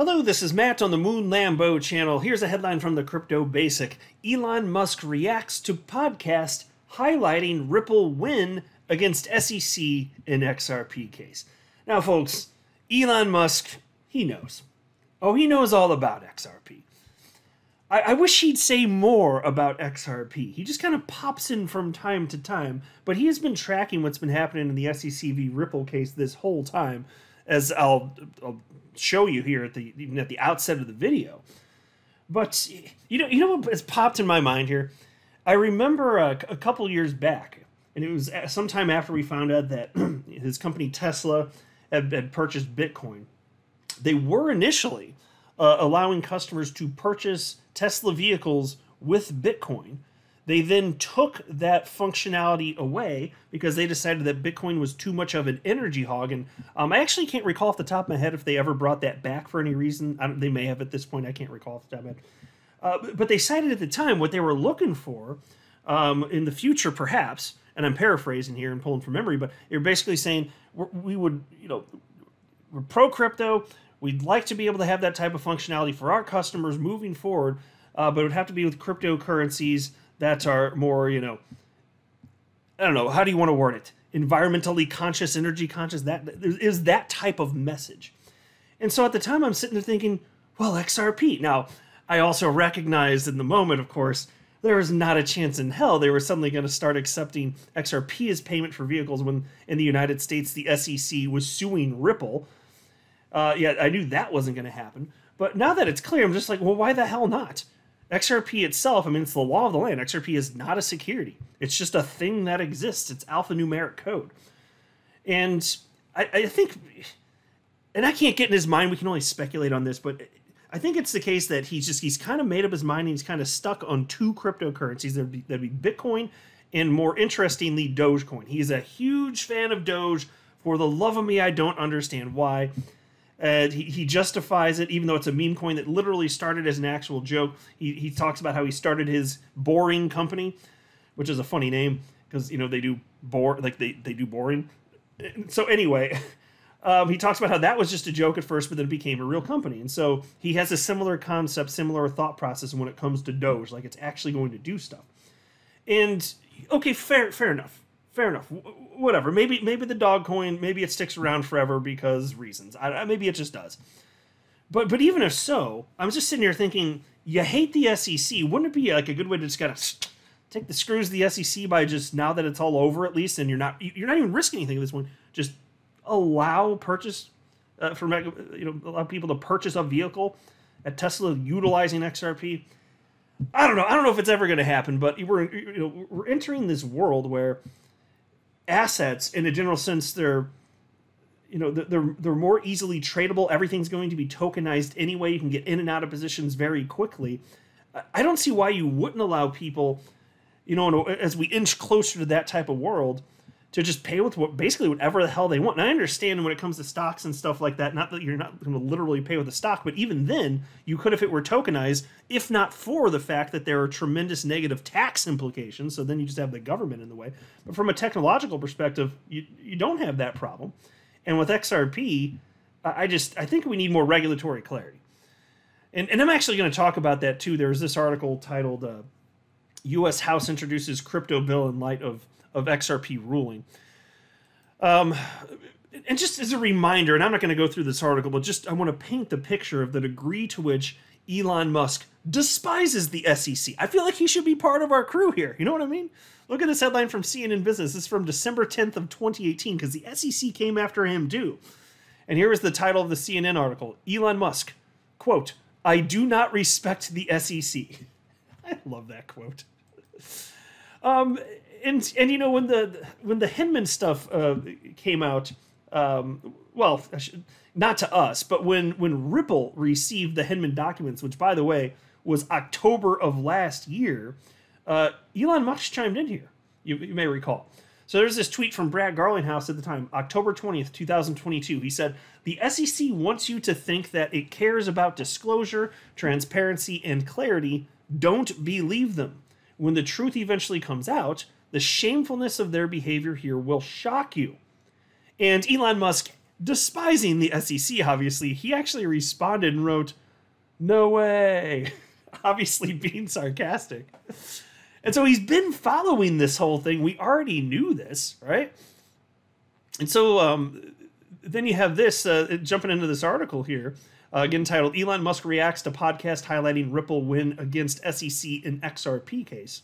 Hello, this is Matt on the Moon Lambo channel. Here's a headline from the Crypto Basic. Elon Musk reacts to podcast highlighting Ripple win against SEC in XRP case. Now, folks, Elon Musk, he knows. Oh, he knows all about XRP. I wish he'd say more about XRP. He just kind of pops in from time to time, but he has been tracking what's been happening in the SEC v. Ripple case this whole time, as I'll show you here even at the outset of the video. But you know what has popped in my mind here? I remember a couple years back, and it was sometime after we found out that his company Tesla had purchased Bitcoin. They were initially allowing customers to purchase Tesla vehicles with Bitcoin. They then took that functionality away because they decided that Bitcoin was too much of an energy hog. And I actually can't recall off the top of my head if they ever brought that back for any reason. They may have at this point. I can't recall off the top of my head. But they cited at the time what they were looking for in the future, perhaps. And I'm paraphrasing here and pulling from memory, but they're basically saying we're pro crypto. We'd like to be able to have that type of functionality for our customers moving forward, but it would have to be with cryptocurrencies that are more, I don't know, how do you want to word it? Environmentally conscious, energy conscious, that is that type of message. And so at the time I'm sitting there thinking, well, XRP. Now, I also recognized in the moment, of course, there was not a chance in hell they were suddenly going to start accepting XRP as payment for vehicles when in the United States the SEC was suing Ripple. Yeah, I knew that wasn't going to happen. But now that it's clear, I'm just like, well, why the hell not? XRP itself, I mean, it's the law of the land. XRP is not a security. It's just a thing that exists. It's alphanumeric code. And I think, and I can't get in his mind, we can only speculate on this, but I think it's the case that he's kind of made up his mind and he's kind of stuck on two cryptocurrencies. That'd be Bitcoin and, more interestingly, Dogecoin. He's a huge fan of Doge. For the love of me, I don't understand why. He justifies it, even though it's a meme coin that literally started as an actual joke. He talks about how he started his boring company, which is a funny name because they do they do boring. So anyway, he talks about how that was just a joke at first, but then it became a real company. And so he has a similar concept, similar thought process when it comes to Doge, like it's actually going to do stuff. And okay, fair enough. Fair enough. Whatever. Maybe the dog coin, maybe it sticks around forever because reasons. Maybe it just does. But even if so, I'm just sitting here thinking, you hate the SEC. Wouldn't it be like a good way to just kind of take the screws of the SEC by just, now that it's all over at least, and you're not even risking anything at this point, just allow purchase allow people to purchase a vehicle at Tesla utilizing XRP. I don't know if it's ever going to happen, but we're entering this world where assets, in a general sense, they're more easily tradable. Everything's going to be tokenized anyway. You can get in and out of positions very quickly. I don't see why you wouldn't allow people, as we inch closer to that type of world, to just pay with basically whatever the hell they want. And I understand when it comes to stocks and stuff like that, not that you're not going to literally pay with a stock, but even then, you could if it were tokenized, if not for the fact that there are tremendous negative tax implications, so then you just have the government in the way. But from a technological perspective, you don't have that problem. And with XRP, I think we need more regulatory clarity. And I'm actually going to talk about that too. There's this article titled, U.S. House Introduces Crypto Bill in Light of XRP ruling. And just as a reminder, and I'm not going to go through this article, but just I want to paint the picture of the degree to which Elon Musk despises the SEC. I feel like he should be part of our crew here. You know what I mean? Look at this headline from CNN Business. This is from December 10th of 2018, because the SEC came after him too. And here is the title of the CNN article. Elon Musk, quote, "I do not respect the SEC." I love that quote. And when the Hinman stuff came out, well, not to us, but when Ripple received the Hinman documents, which by the way was October of last year, Elon Musk chimed in here. You may recall. So there's this tweet from Brad Garlinghouse at the time, October 20th, 2022. He said, "The SEC wants you to think that it cares about disclosure, transparency, and clarity. Don't believe them. When the truth eventually comes out, the shamefulness of their behavior here will shock you." And Elon Musk despising the SEC, obviously, he actually responded and wrote, "No way," obviously being sarcastic. And so he's been following this whole thing. We already knew this, right? And so then you have this, jumping into this article here, again titled, "Elon Musk Reacts to Podcast Highlighting Ripple Win Against SEC in XRP Case."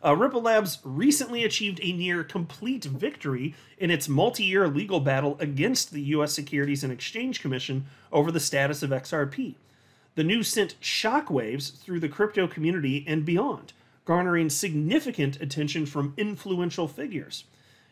Ripple Labs recently achieved a near complete victory in its multi-year legal battle against the U.S. Securities and Exchange Commission over the status of XRP. The news sent shockwaves through the crypto community and beyond, garnering significant attention from influential figures.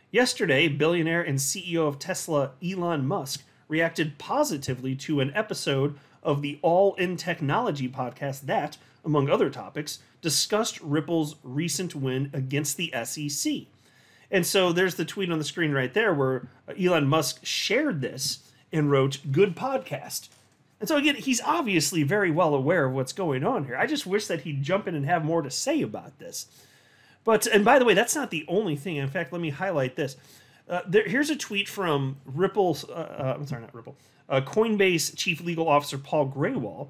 Yesterday, billionaire and CEO of Tesla, Elon Musk, reacted positively to an episode of the All in Technology podcast that, among other topics, discussed Ripple's recent win against the SEC. And so there's the tweet on the screen right there where Elon Musk shared this and wrote, "Good podcast." And so again, he's obviously very well aware of what's going on here. I just wish that he'd jump in and have more to say about this. And by the way, that's not the only thing. In fact, let me highlight this. Here's a tweet from Coinbase Chief Legal Officer Paul Grewal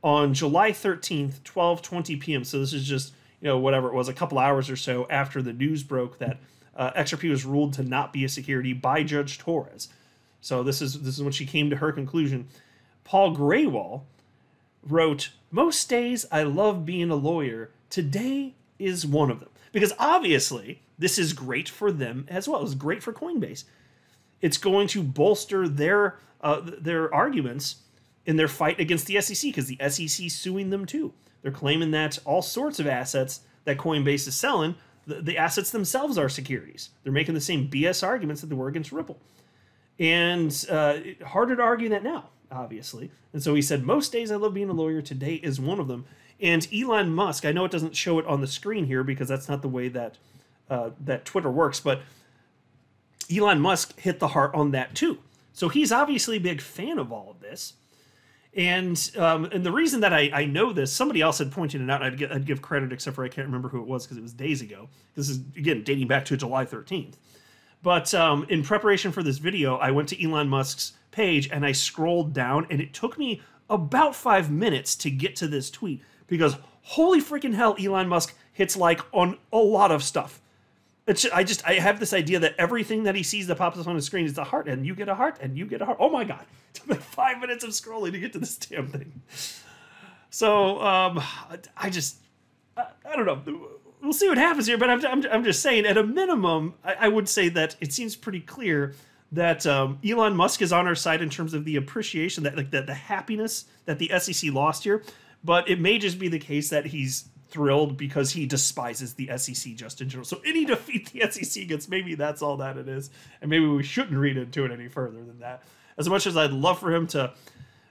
on July 13th, 12:20 p.m. So this is just, whatever it was, a couple hours or so after the news broke that XRP was ruled to not be a security by Judge Torres. So this is when she came to her conclusion. Paul Grewal wrote, "Most days I love being a lawyer. Today is one of them." Because obviously, this is great for them as well. It's great for Coinbase. It's going to bolster their arguments in their fight against the SEC, because the SEC is suing them too. They're claiming that all sorts of assets that Coinbase is selling, the assets themselves are securities. They're making the same BS arguments that they were against Ripple. And harder to argue that now, obviously. And so he said, "Most days I love being a lawyer. Today is one of them." And Elon Musk, I know it doesn't show it on the screen here because that's not the way that that Twitter works, but Elon Musk hit the heart on that too. So he's obviously a big fan of all of this. And the reason that I know this, somebody else had pointed it out, and I'd give credit, except for I can't remember who it was because it was days ago. This is, again, dating back to July 13th. But in preparation for this video, I went to Elon Musk's page and I scrolled down, and it took me about 5 minutes to get to this tweet because holy freaking hell, Elon Musk hits like on a lot of stuff. I have this idea that everything that he sees that pops up on the screen is a heart, and you get a heart, and you get a heart. Oh my god. It took like 5 minutes of scrolling to get to this damn thing. So, I don't know. We'll see what happens here, but I'm just saying, at a minimum, I would say that it seems pretty clear that Elon Musk is on our side in terms of the appreciation, that the happiness that the SEC lost here, but it may just be the case that he's thrilled because he despises the SEC just in general. So any defeat the SEC gets, maybe that's all that it is, and maybe we shouldn't read into it any further than that. As much as I'd love for him to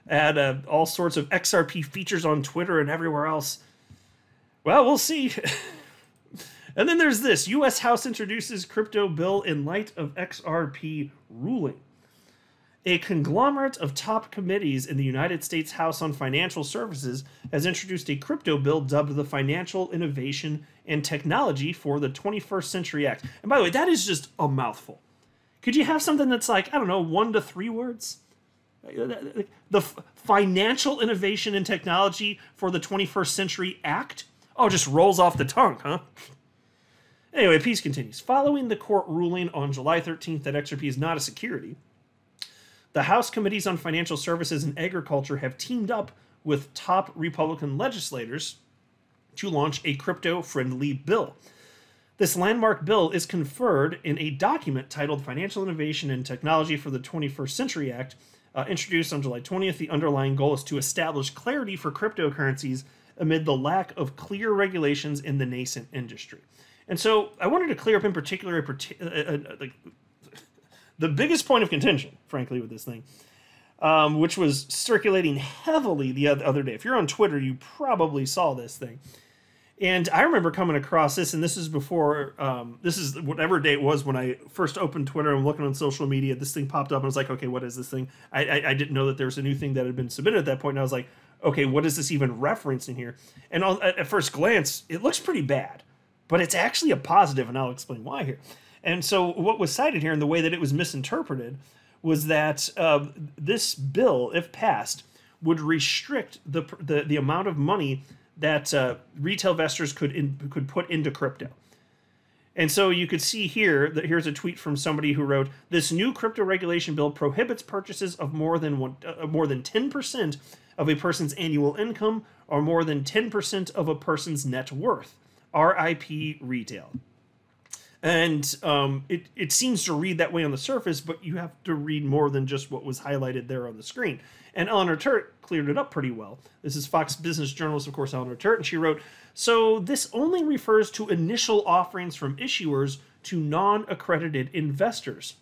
add all sorts of XRP features on Twitter and everywhere else, well, we'll see. And then there's this. U.S. House introduces crypto bill in light of XRP ruling. A conglomerate of top committees in the United States House on Financial Services has introduced a crypto bill dubbed the Financial Innovation and Technology for the 21st Century Act. And by the way, that is just a mouthful. Could you have something that's like, I don't know, 1 to 3 words? The Financial Innovation and Technology for the 21st Century Act? Oh, just rolls off the tongue, huh? Anyway, piece continues. Following the court ruling on July 13th that XRP is not a security, the House Committees on Financial Services and Agriculture have teamed up with top Republican legislators to launch a crypto-friendly bill. This landmark bill is conferred in a document titled Financial Innovation and Technology for the 21st Century Act, introduced on July 20th. The underlying goal is to establish clarity for cryptocurrencies amid the lack of clear regulations in the nascent industry. And so I wanted to clear up in particular the biggest point of contention, frankly, with this thing, which was circulating heavily the other day. If you're on Twitter, you probably saw this thing. And I remember coming across this, and this is before, this is whatever day it was when I first opened Twitter and looking on social media, this thing popped up and I was like, okay, what is this thing? I didn't know that there was a new thing that had been submitted at that point, and I was like, okay, what is this even referencing here? And at first glance, it looks pretty bad, but it's actually a positive, and I'll explain why here. And so what was cited here and the way that it was misinterpreted was that this bill, if passed, would restrict the amount of money that retail investors could put into crypto. And so you could see here that here's a tweet from somebody who wrote, "This new crypto regulation bill prohibits purchases of more than 10% of a person's annual income or more than 10% of a person's net worth. RIP retail." And it seems to read that way on the surface, but you have to read more than just what was highlighted there on the screen. And Eleanor Turrets cleared it up pretty well. This is Fox Business journalist, of course, Eleanor Turrets, and she wrote, "So this only refers to initial offerings from issuers to non-accredited investors.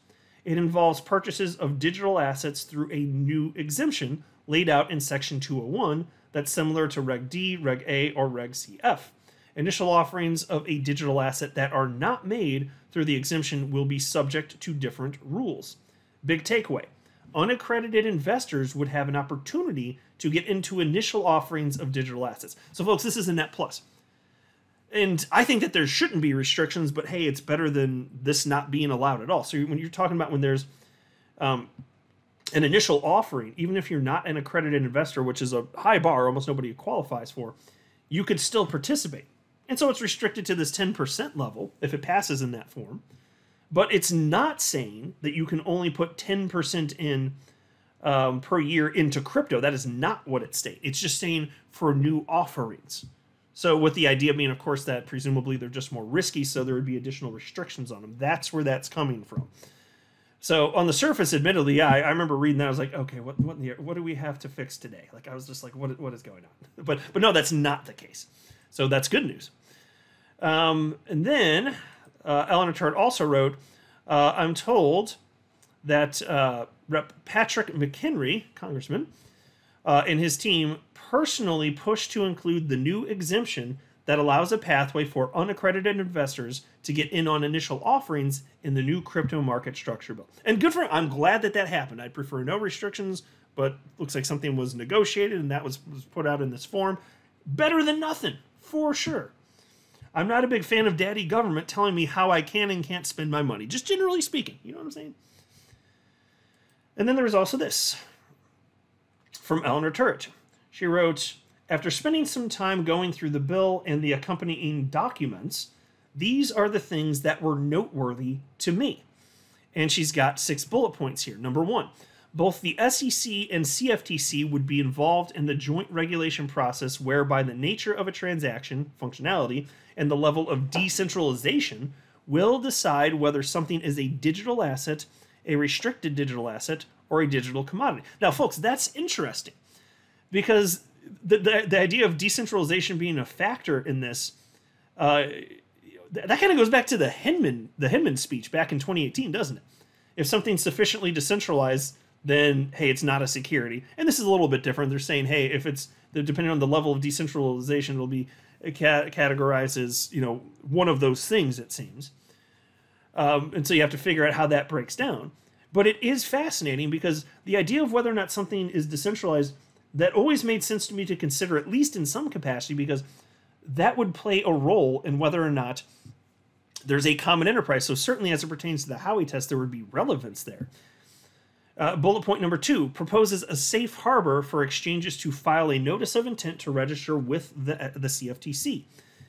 It involves purchases of digital assets through a new exemption laid out in Section 201 that's similar to Reg D, Reg A, or Reg CF. Initial offerings of a digital asset that are not made through the exemption will be subject to different rules. Big takeaway. Unaccredited investors would have an opportunity to get into initial offerings of digital assets." So folks, this is a net plus. And I think that there shouldn't be restrictions, but hey, it's better than this not being allowed at all. So when you're talking about when there's an initial offering, even if you're not an accredited investor, which is a high bar, almost nobody qualifies for, you could still participate. And so it's restricted to this 10% level if it passes in that form. But it's not saying that you can only put 10% in per year into crypto. That is not what it's saying. It's just saying for new offerings. So with the idea being, of course, that presumably they're just more risky, so there would be additional restrictions on them. That's where that's coming from. So on the surface, admittedly, yeah, I remember reading that. I was like, okay, what do we have to fix today? Like, I was just like, what is going on? But no, that's not the case. So that's good news. And then Eleanor Turrets also wrote, "I'm told that Rep. Patrick McHenry, congressman, and his team personally pushed to include the new exemption that allows a pathway for unaccredited investors to get in on initial offerings in the new crypto market structure bill." And good for him. I'm glad that that happened. I'd prefer no restrictions, but looks like something was negotiated and that was put out in this form. Better than nothing, for sure. I'm not a big fan of daddy government telling me how I can and can't spend my money, just generally speaking. You know what I'm saying? And then there was also this from Eleanor Turrets. She wrote, "After spending some time going through the bill and the accompanying documents, these are the things that were noteworthy to me." And she's got 6 bullet points here. Number 1, both the SEC and CFTC would be involved in the joint regulation process whereby the nature of a transaction, functionality, and the level of decentralization will decide whether something is a digital asset, a restricted digital asset, or a digital commodity. Now, folks, that's interesting because the idea of decentralization being a factor in this, that kind of goes back to the Hinman speech back in 2018, doesn't it? If something's sufficiently decentralized, then, hey, it's not a security. And this is a little bit different. They're saying, hey, if it's, depending on the level of decentralization, it'll be categorized as, one of those things, it seems. And so you have to figure out how that breaks down. But it is fascinating because the idea of whether or not something is decentralized, that always made sense to me to consider, at least in some capacity, because that would play a role in whether or not there's a common enterprise. So certainly as it pertains to the Howey test, there would be relevance there. Bullet point number 2 proposes a safe harbor for exchanges to file a notice of intent to register with the CFTC.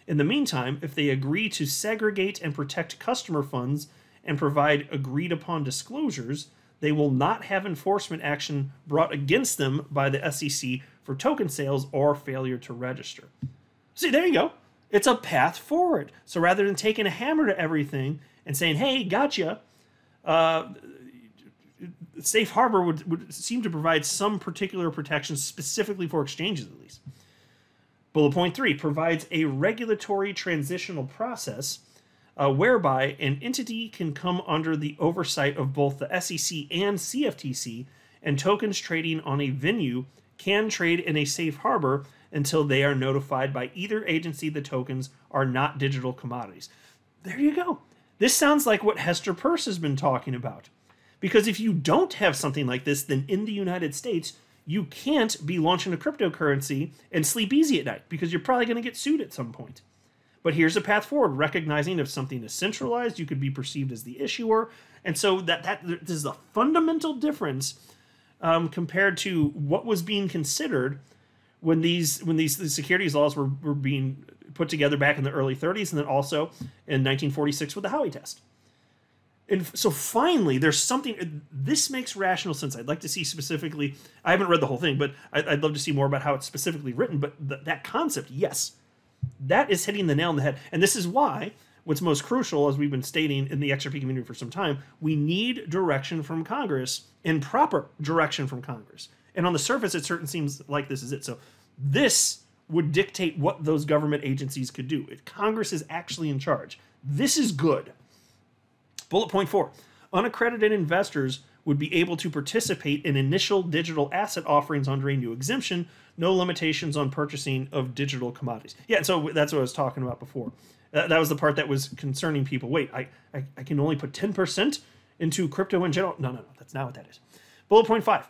In the meantime, if they agree to segregate and protect customer funds and provide agreed upon disclosures, they will not have enforcement action brought against them by the SEC for token sales or failure to register. See, there you go. It's a path forward. So rather than taking a hammer to everything and saying, hey, gotcha, safe harbor would seem to provide some particular protections specifically for exchanges, at least. Bullet point 3 provides a regulatory transitional process whereby an entity can come under the oversight of both the SEC and CFTC, and tokens trading on a venue can trade in a safe harbor until they are notified by either agency the tokens are not digital commodities. There you go. This sounds like what Hester Peirce has been talking about. Because if you don't have something like this, then in the United States, you can't be launching a cryptocurrency and sleep easy at night because you're probably going to get sued at some point. But here's a path forward, recognizing if something is centralized, you could be perceived as the issuer. And so that this is a fundamental difference compared to what was being considered when these securities laws were being put together back in the early 30s, and then also in 1946 with the Howey test. And so finally, there's something, this makes rational sense. I'd like to see specifically, I haven't read the whole thing, but I'd love to see more about how it's specifically written. But that concept, yes, that is hitting the nail on the head. And this is why what's most crucial, as we've been stating in the XRP community for some time, we need direction from Congress, and proper direction from Congress. And on the surface, it certainly seems like this is it. So this would dictate what those government agencies could do. If Congress is actually in charge, this is good. Bullet point 4, unaccredited investors would be able to participate in initial digital asset offerings under a new exemption, no limitations on purchasing of digital commodities. Yeah, so that's what I was talking about before. That was the part that was concerning people. Wait, I can only put 10% into crypto in general? No, that's not what that is. Bullet point 5,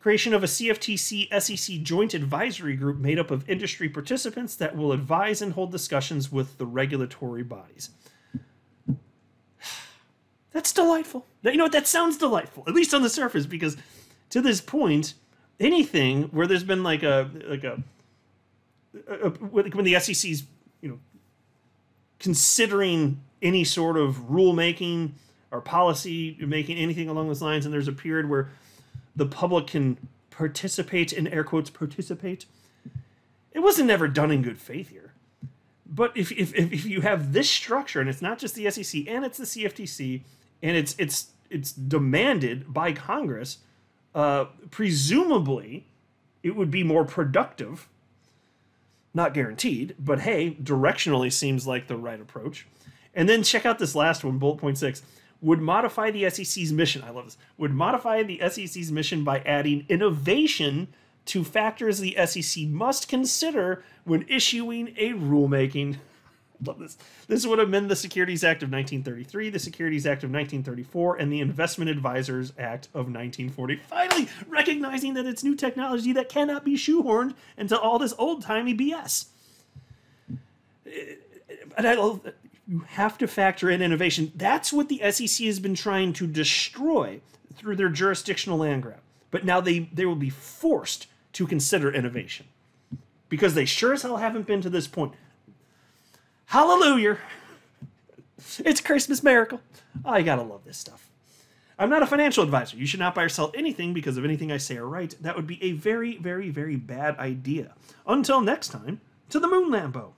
creation of a CFTC-SEC joint advisory group made up of industry participants that will advise and hold discussions with the regulatory bodies. That's delightful. You know what? That sounds delightful, at least on the surface, because to this point, anything where there's been when the SEC's, considering any sort of rulemaking or policy making, anything along those lines, and there's a period where the public can participate, in air quotes, participate. It wasn't never done in good faith here. But if you have this structure, and it's not just the SEC, and it's the CFTC, and it's demanded by Congress, presumably it would be more productive. Not guaranteed, but hey, directionally seems like the right approach. And then check out this last one, bullet point 6. Would modify the SEC's mission. I love this. Would modify the SEC's mission by adding innovation to factors the SEC must consider when issuing a rulemaking. Love this. This would amend the Securities Act of 1933, the Securities Act of 1934, and the Investment Advisors Act of 1940. Finally, recognizing that it's new technology that cannot be shoehorned into all this old-timey BS. And you have to factor in innovation. That's what the SEC has been trying to destroy through their jurisdictional land grab. But now they will be forced to consider innovation, because they sure as hell haven't been to this point. Hallelujah. It's Christmas miracle. Oh, you gotta love this stuff. I'm not a financial advisor. You should not buy or sell anything because of anything I say or write. That would be a very, very, very bad idea. Until next time, to the moon, Lambo.